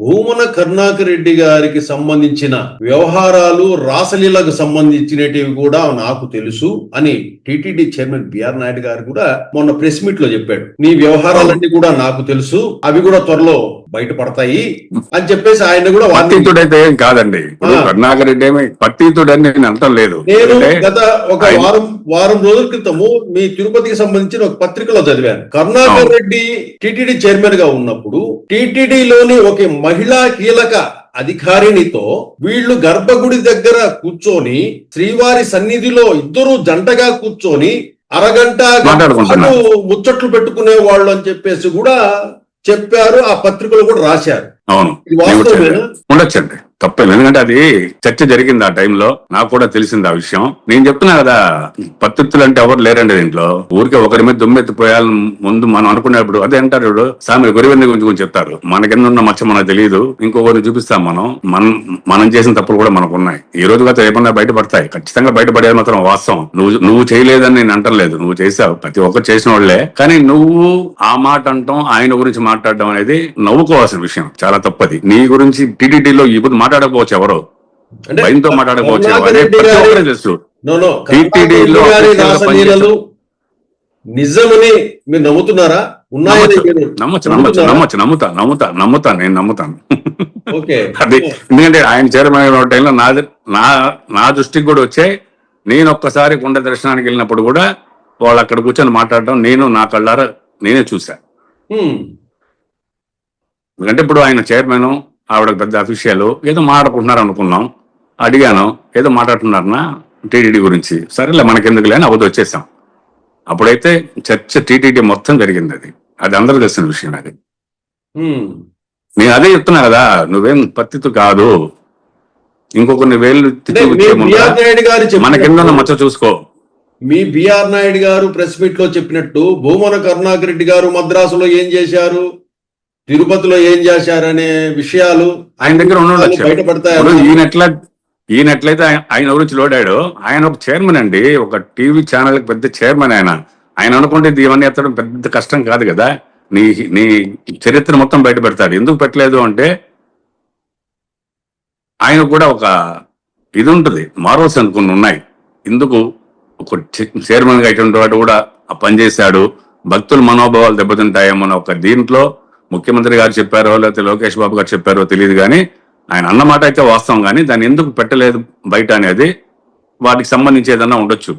భూమన కరుణాకర్ రెడ్డి గారికి సంబంధించిన వ్యవహారాలు రాసలీలకు సంబంధించినటివి కూడా నాకు తెలుసు అని టీటీడీ చైర్మన్ బిఆర్ నాయుడు గారు కూడా మొన్న ప్రెస్ మీట్ లో చెప్పాడు. నీ వ్యవహారాలన్నీ కూడా నాకు తెలుసు, అవి కూడా త్వరలో బయటపడతాయి అని చెప్పేసి ఆయన కూడా పట్టితుడైతే ఏం కాదండి. కరుణాకర్ రెడ్డి ఏమి పట్టితుడని నేను అంటం లేదు. నేను గత ఒక వారం రోజుల క్రితము మీ తిరుపతికి సంబంధించిన ఒక పత్రికలో చదివాను. కరుణాకర్ రెడ్డి టీటీడీ చైర్మన్ గా ఉన్నప్పుడు టీటీడీలోని ఒక మహిళా కీలక అధికారినితో వీళ్ళు గర్భగుడి దగ్గర కూర్చొని శ్రీవారి సన్నిధిలో ఇద్దరు జంటగా కూర్చొని అరగంట ముచ్చట్లు పెట్టుకునే వాళ్ళు అని చెప్పేసి కూడా చెప్పారు. ఆ పత్రికలు కూడా రాశారు. అవును, ఉండొచ్చండి, తప్పేం. ఎందుకంటే అది చర్చ జరిగింది ఆ టైంలో, నాకు కూడా తెలిసింది ఆ విషయం. నేను చెప్తున్నా కదా, పత్రికలు అంటే ఎవరు లేరండి దీంట్లో. ఊరికే ఒకరి మీద దుమ్మెత్తిపోయాలని ముందు మనం అనుకునేప్పుడు అదే అంటారు సామి గురివెంది గురించి చెప్తారు. మనకెందున్న ఉన్న మచ్చ మనకు తెలియదు, ఇంకొకరిని చూపిస్తాం. మనం చేసిన తప్పులు కూడా మనకు ఉన్నాయి. ఈ రోజు గత ఏమన్నా బయటపడతాయి, ఖచ్చితంగా బయటపడేది మాత్రం వాస్తవం. నువ్వు చేయలేదని నేను అంటలేదు, నువ్వు చేసావు, ప్రతి ఒక్కరు చేసిన వాళ్లే. కానీ నువ్వు ఆ మాట అంటాం, ఆయన గురించి మాట్లాడడం అనేది నవ్వుకోవాల్సిన విషయం, చాలా తప్పది. నీ గురించి టీటీడీలో ఇప్పుడు మాట్లాడకపోవచ్చు, ఎవరో భయంతో మాట్లాడకపోవచ్చు. నిజమని మీరు నమ్ముతున్నారా? నమ్ముతాను, నేను నమ్ముతాను. అది ఎందుకంటే ఆయన చైర్మన్ టైంలో నా దృష్టికి కూడా వచ్చాయి. నేను ఒక్కసారి కొండ దర్శనానికి వెళ్ళినప్పుడు కూడా వాళ్ళు అక్కడ కూర్చొని మాట్లాడడం నేను నా కళ్ళారా నేనే చూసా. ఎందుకంటే ఇప్పుడు ఆయన చైర్మన్, ఆవిడ పెద్ద అఫీషియల్, ఏదో మాట్లాడుకుంటున్నారు అనుకున్నాం. అడిగాను, ఏదో మాట్లాడుతున్నారన్నా టీటీడీ గురించి. సరేలే మనకెందుకులే అని అవద్దు వచ్చేసాం. అప్పుడైతే చర్చ టీటీడీ మొత్తం జరిగింది. అది అందరూ తెలిసిన విషయం. అది నేను అదే చెప్తున్నా కదా, నువ్వేం పత్తితు కాదు, ఇంకొకరిని వేలు మనకెందున్న మచ్చ చూసుకో. మీ బిఆర్ నాయుడు గారు ప్రెస్ మీట్ లో చెప్పినట్టు భూమన కరుణాకర్ రెడ్డి గారు మద్రాసులో ఏం చేశారు, తిరుపతిలో ఏం చేశారనే విషయాలు ఆయన దగ్గర బయటపడతాయి. ఈయనట్లయితే ఆయన గురించి లోడాడు. ఆయన ఒక చైర్మన్ అండి, ఒక టీవీ ఛానల్ పెద్ద చైర్మన్. ఆయన అనుకుంటే ఇవన్నీ ఎత్తడం పెద్ద కష్టం కాదు కదా. నీ చరిత్ర మొత్తం బయట పెడతాడు. ఎందుకు పెట్టలేదు అంటే ఆయన కూడా ఒక ఇది ఉంటుంది, మార్వల్స్ అనుకుని ఉన్నాయి. ఎందుకు ఒక చైర్మన్ గా ఇటువంటి వాడు కూడా పనిచేశాడు, భక్తుల మనోభావాలు దెబ్బతింటాయేమో ఒక దీంట్లో ముఖ్యమంత్రి గారు చెప్పారో లేకపోతే లోకేష్ బాబు గారు చెప్పారో తెలియదు, కానీ ఆయన అన్నమాట అయితే వాస్తవం. కానీ దాన్ని ఎందుకు పెట్టలేదు బయట అనేది వాటికి సంబంధించి ఏదన్నా ఉండొచ్చు.